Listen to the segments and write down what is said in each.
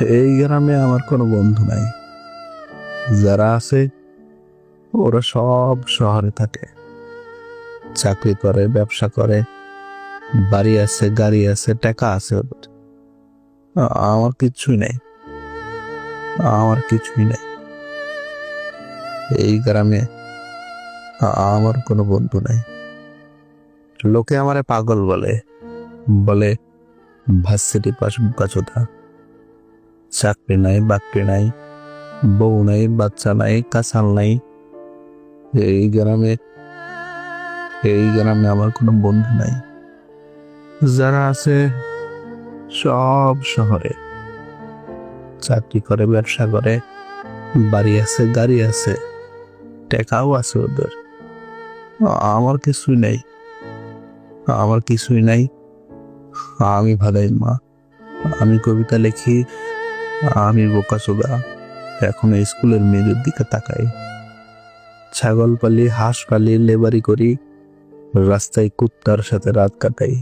এই গ্রামে আমার কোনো বন্ধু নাই। যারা আছে ওরা সব শহরে থাকে, চাকরি করে, ব্যবসা করে, বাড়ি আছে, গাড়ি আছে, টাকা আছে ওদের। আমার কিছুই নাই, আমার কিছুই নাই। এই গ্রামে আমার কোনো বন্ধু নাই। লোকে আমারে পাগল বলে, বলে ভার্সিটি পাস বোকাচোদা। চাকরি নাই, বাকরি নাই, বউ নাই, বাচ্চা নাই, কাঁচাল নাই। এই গ্রামে এই গ্রামে আমার কোনো বন্ধু নাই। যারা আছে সব শহরে, চাকরি করে, ব্যবসা করে, বাড়ি আছে, গাড়ি আছে, টাকাও আছে ওদের। আমার কিছুই নেই, আমার কিছুই নাই। আমি ভালাই মা, আমি কবিতা লিখি, আমি বোকাচোদা। এখন স্কুলের মেয়েদের দিকে তাকাই, ছাগল পালি, হাঁস পালি, লেবারি করি, রাস্তায় কুত্তার সাথে রাত কাটাই।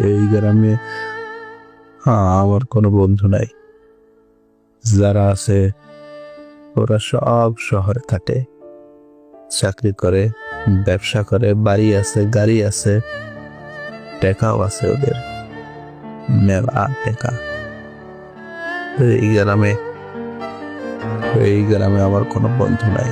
এই গ্রামে আমার কোনো বন্ধু নাই। যারা আছে ওরা সব শহরে থাকে, চাকরি করে, ব্যবসা করে, বাড়ি আছে, গাড়ি আছে, টাকাও আছে ওদের, মেলা টাকা। এই গ্রামে আমার কোনো বন্ধু নাই।